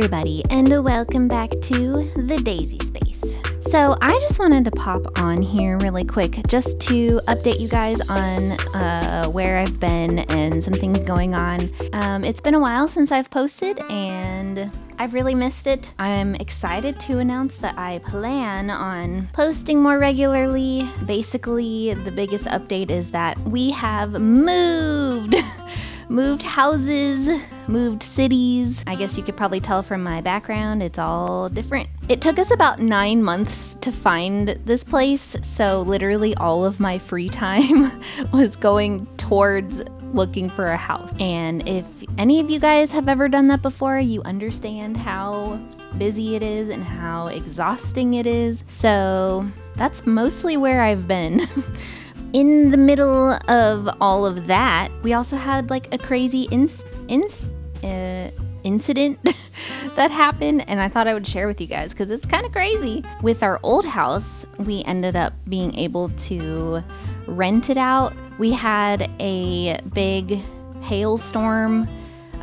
everybody, and welcome back to the Daisy Space. So I just wanted to pop on here really quick just to update you guys on where I've been and some things going on. It's been a while since I've posted and I've really missed it. I'm excited to announce that I plan on posting more regularly. Basically, the biggest update is that we have moved. Moved houses, moved cities. I guess you could probably tell from my background, it's all different. It took us about 9 months to find this place, so literally all of my free time was going towards looking for a house. And if any of you guys have ever done that before, you understand how busy it is and how exhausting it is. So that's mostly where I've been. In the middle of all of that, we also had like a crazy incident that happened, and I thought I would share with you guys because it's kind of crazy. With our old house, we ended up being able to rent it out. We had a big hailstorm.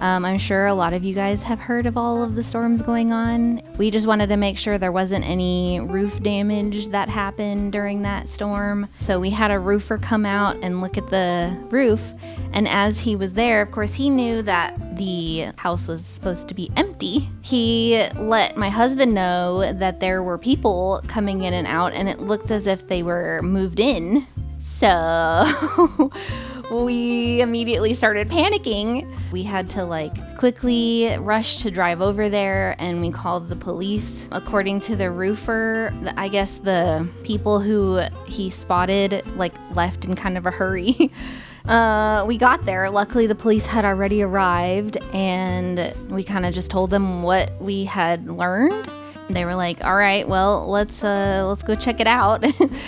I'm sure a lot of you guys have heard of all of the storms going on. We just wanted to make sure there wasn't any roof damage that happened during that storm. So we had a roofer come out and look at the roof. And as he was there, of course, he knew that the house was supposed to be empty. He let my husband know that there were people coming in and out, and it looked as if they were moved in. So we immediately started panicking. We had to quickly rush to drive over there, and we called the police. According to the roofer, I guess the people who he spotted left in kind of a hurry. We got there. Luckily, the police had already arrived, and we kind of just told them what we had learned. They were like, all right, well, let's go check it out.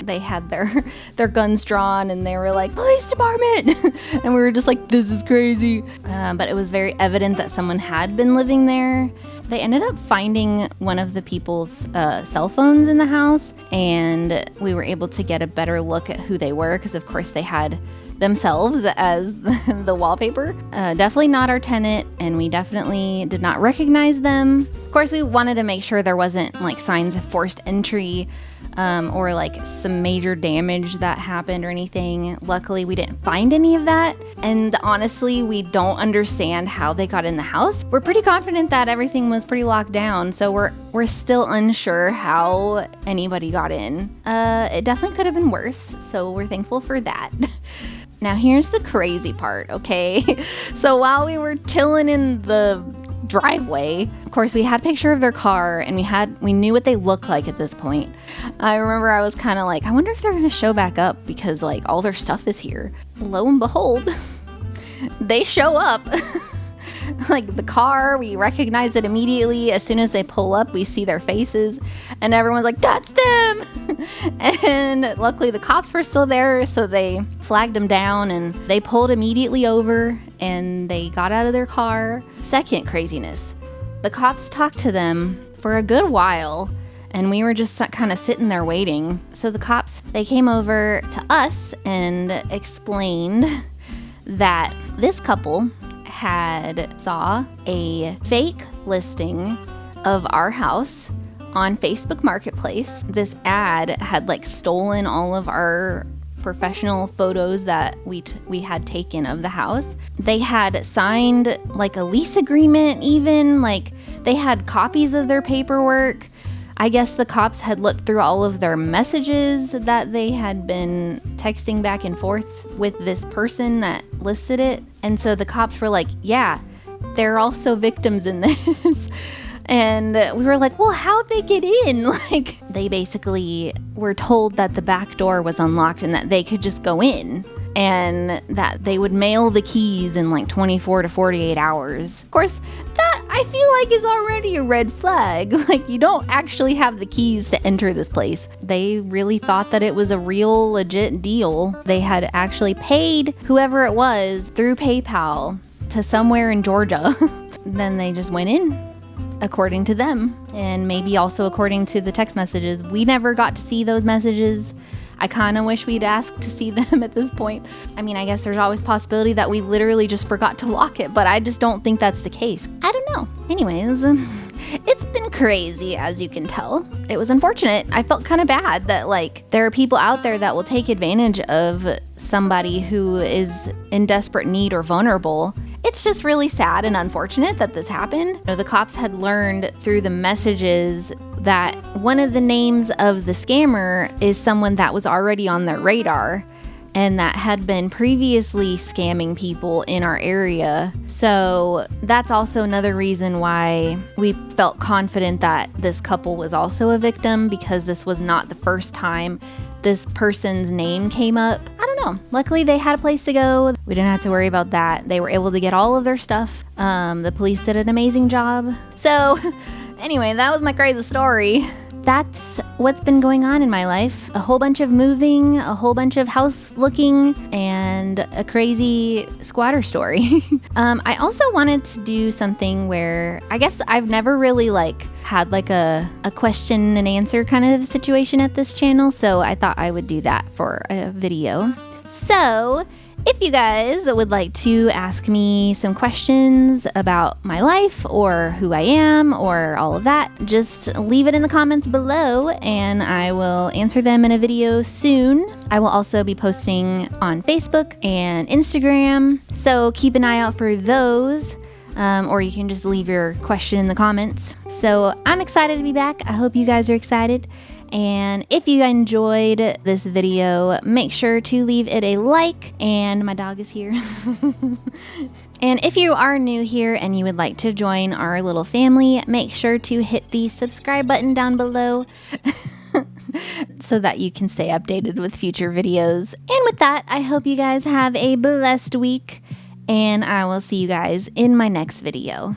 They had their guns drawn, and they were like, police department. And we were just like, this is crazy. But it was very evident that someone had been living there. They ended up finding one of the people's cell phones in the house, and we were able to get a better look at who they were because, of course, they had themselves as the wallpaper. Definitely not our tenant, and we definitely did not recognize them. Of course, we wanted to make sure there wasn't signs of forced entry or some major damage that happened or anything. Luckily, we didn't find any of that, and honestly, we don't understand how they got in the house. We're pretty confident that everything was pretty locked down, so we're still unsure how anybody got in. It definitely could have been worse, so we're thankful for that. Now, here's the crazy part, okay? So while we were chilling in the driveway, of course, we had a picture of their car, and we knew what they looked like at this point. I remember I was kind of like, I wonder if they're going to show back up because all their stuff is here. Lo and behold, they show up. The car, we recognize it immediately. As soon as they pull up, we see their faces, and everyone's like, that's them. And luckily the cops were still there, so they flagged them down, and they pulled immediately over, and they got out of their car. Second craziness, the cops talked to them for a good while, and we were just kind of sitting there waiting. So the cops, they came over to us and explained that this couple had saw a fake listing of our house on Facebook Marketplace. This ad had stolen all of our professional photos that we had taken of the house. They had signed a lease agreement even. They had copies of their paperwork. I guess the cops had looked through all of their messages that they had been texting back and forth with this person that listed it. And so the cops were like, yeah, they're also victims in this. And we were like, well, how'd they get in? They basically were told that the back door was unlocked and that they could just go in, and that they would mail the keys in 24 to 48 hours. Of course, that I feel is already a red flag. You don't actually have the keys to enter this place. They really thought that it was a real legit deal. They had actually paid whoever it was through PayPal to somewhere in Georgia. Then they just went in, according to them, and maybe also according to the text messages. We never got to see those messages. I kind of wish we'd asked to see them at this point. I mean, I guess there's always possibility that we literally just forgot to lock it, but I just don't think that's the case. I don't know. Anyways, It's been crazy, as you can tell. It was unfortunate. I felt kind of bad that, like, there are people out there that will take advantage of somebody who is in desperate need or vulnerable. It's just really sad and unfortunate that this happened. You know, the cops had learned through the messages that one of the names of the scammer is someone that was already on their radar and that had been previously scamming people in our area. So that's also another reason why we felt confident that this couple was also a victim, because this was not the first time this person's name came up. I don't know. Luckily, they had a place to go. We didn't have to worry about that. They were able to get all of their stuff. The police did an amazing job. So anyway, that was my crazy story. That's what's been going on in my life. A whole bunch of moving, a whole bunch of house looking, and a crazy squatter story. I also wanted to do something where I guess I've never really had a question and answer kind of situation at this channel, so I thought I would do that for a video. So if you guys would like to ask me some questions about my life or who I am or all of that, just leave it in the comments below and I will answer them in a video soon. I will also be posting on Facebook and Instagram, so keep an eye out for those. Or you can just leave your question in the comments. So I'm excited to be back. I hope you guys are excited. And if you enjoyed this video, make sure to leave it a like. And my dog is here. And if you are new here and you would like to join our little family, make sure to hit the subscribe button down below so that you can stay updated with future videos. And with that, I hope you guys have a blessed week, and I will see you guys in my next video.